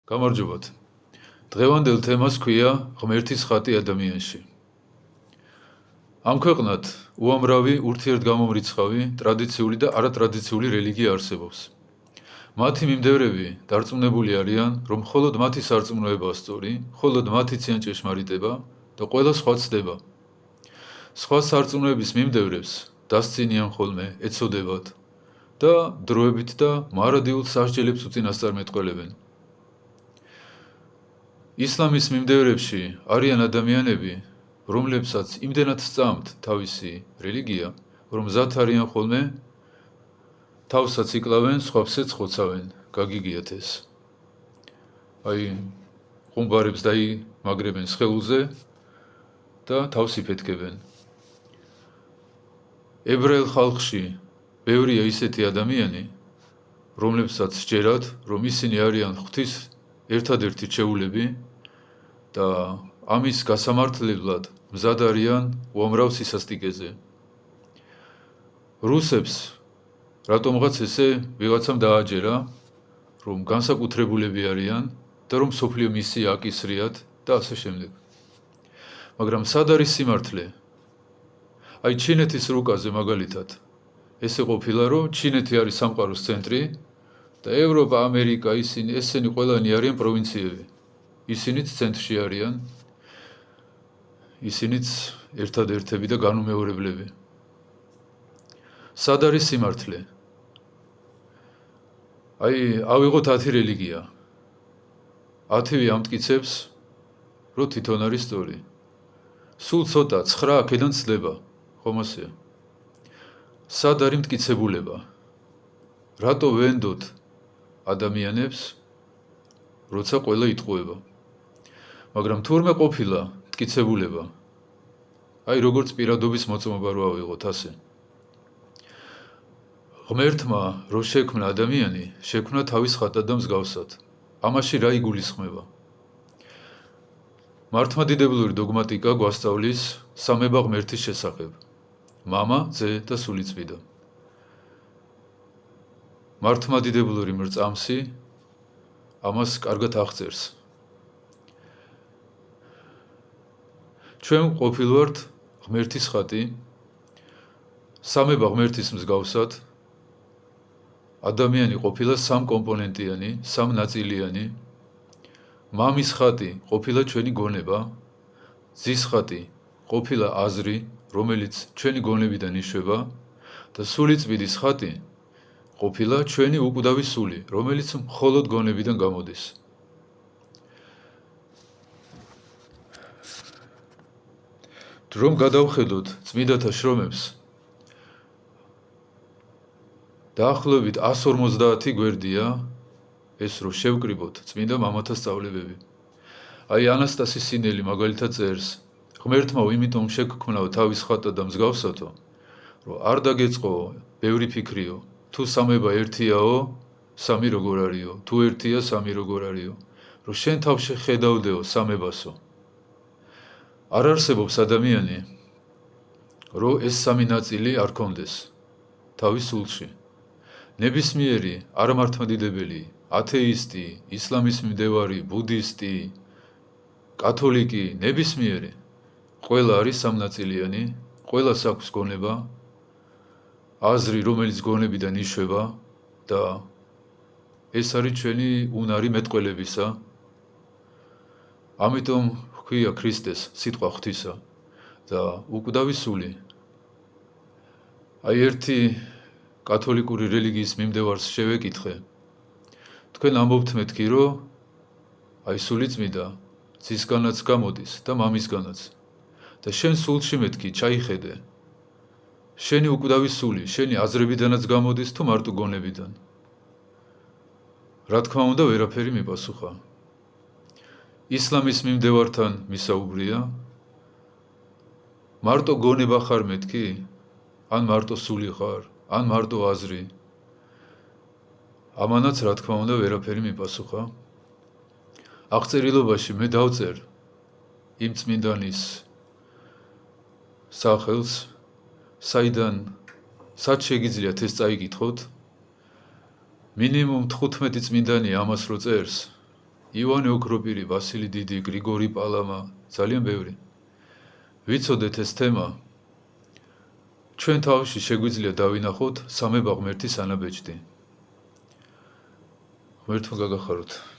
გამარჯობათ. დღევანდელ თემას ქვია ღმერთის ხატი ადამიანში. ამ ქვეყნად უამრავი ურთიერთგამომრიცხავი, ტრადიციული და არატრადიციული რელიგია არსებობს. მათი მიმდევრები დარწმუნებული არიან, რომ მხოლოდ მათი სარწმუნოებაა სწორი, მხოლოდ მათი ციან ჭეშმარიტება და ყველა სხვა ცდება. სხვა სარწმუნოების მიმდევრებს დასცინიან ხოლმე, ეცოდებათ და დროებით და მარადიულ სასჯელებს უწინასწარმეტყველებენ. ისლამის მიმდევრებში არიან ადამიანები, რომლებსაც იმდენად სწამთ თავისი რელიგია, რომ მზად არიან ხოლმე თავსაც იკლავენ, სხვებსაც ხოცავენ, გაგიგიათ ეს. ყუმბარებს დაიმაგრებენ სხეულზე და თავს იფეთქებენ. ებრაელ ხალხში ბევრია ისეთი ადამიანი, რომლებსაც სჯერათ, რომ ისინი არიან ღვთის ერთადერთი ჩვეულები და ამის გასამართლებლად მზად არიან უამრავ სისასტიკეზე. რუსებს რატომღაც ესე ვიღაცამ დააჯერა, რომ განსაკუთრებულები არიან და რომ მსოფლიო მისი აკისრიათ და ასე შემდეგ. მაგრამ სად არის სიმართლე? ჩინეთის რუკაზე მაგალითად ესე ყოფილა, რომ ჩინეთი არის სამყაროს ცენტრი და ევროპა, ამერიკა, ესენი ყველანი არიან პროვინციები. ისინიც ცენტრში არიან, ისინიც ერთადერთები და განუმეორებლები. სად არის სიმართლე? ავიღოთ 10 რელიგია. 10-ვე ამტკიცებს, რომ თვითონ არის სწორი. სულ ცოტა 9 აქედან ცდება, ხომ ასეა? სად არის მტკიცებულება? რატო ვენდოთ ადამიანებს, როცა ყველა იტყუება? მაგრამ თურმე ყოფილა მტკიცებულება. როგორც პირადობის მოწმობა რო ავიღოთ ასე. ღმერთმა რო შექმნა ადამიანი, შექმნა თავის ხატად და მსგავსად. ამაში რა იგულისხმება? მართლმადიდებლური დოგმატიკა გვასწავლის სამება ღმერთის შესახებ. მამა, ძე და სულიწმიდა. მართლმადიდებლური მრწამსი ამას კარგად აღწერს. ჩვენ ყოფილვართ ღმერთის ხატი, სამება ღმერთის მსგავსად. ადამიანი ყოფილა სამკომპონენტიანი, სამნაწილიანი. მამის ხატი ყოფილა ჩვენი გონება, ძის ხატი ყოფილა აზრი, რომელიც ჩვენი გონებიდან იშვება და სულიწმიდის ხატი ყოფილა ჩვენი უკვდავი სული, რომელიც მხოლოდ გონებიდან გამოდის. რომ გადავხედოთ წმინდათა შრომებს, დაახლოებით 150 გვერდია ეს რო შევკრიბოთ წმინდა მამათა სწავლებები. ანასტასი სინელი მაგალითად წერს, ღმერთმა იმიტომ შექმნა თავის ხატად და მსგავსათო, რომ არ დაგეწყო ბევრი ფიქრიო, თუ სამება ერთიაო, სამი როგორ არისო, თუ ერთია სამი როგორ არისო, რომ შენ თავში ხედავდეო სამებასო. არ არსებობს ადამიანი, რომ ეს სამი ნაწილი არ ქონდეს თავის სულში. ნებისმიერი არამართლმადიდებელი, ათეისტი, ისლამის მიმდევარი, ბუდისტი, კათოლიკი, ნებისმიერი ყველა არის სამნაწილიანი, ყველას აქვს გონება, აზრი, რომელიც გონებიდან იშვება და ეს არის ჩვენი უნარი მეტყველებისა. ამიტომ ჰქვია ქრისტეს სიტყვა ღვთისა და უკვდავი სული. ერთი კათოლიკური რელიგიის მიმდევარს შევეკითხე. თქვენ ამბობთ მეთქი, რომ სულიწმიდა ძისგანაც გამოდის და მამისგანაც. და შენ სულში მეთქი ჩაიხედე. შენი უკვდავი სული, შენი აზრებიდანაც გამოდის თუ მარტო გონებიდან? რა თქმა უნდა, ვერაფერი მიპასუხა. ისლამის მიმდევართან მისაუბრია, მარტო გონება ხარ მეთქი? ან მარტო სული ხარ? ან მარტო აზრი? ამანაც რა თქმა უნდა, ვერაფერი მიპასუხა. აღწერილობაში მე დავწერ იმ წმინდანის სახელს, საიდან სად შეგიძლიათ ეს წაიკითხოთ. მინიმუმ 15 წმინდანი ამას რო წერს, ივანე ოქროპირი, ვასილი დიდი, გრიგორი პალამა, ძალიან ბევრი. ვიცოდეთ ეს თემა, ჩვენ თავში შეგვიძლია დავინახოთ სამება ღმერთის ანაბეჭდი. ღმერთმა გაგახაროთ.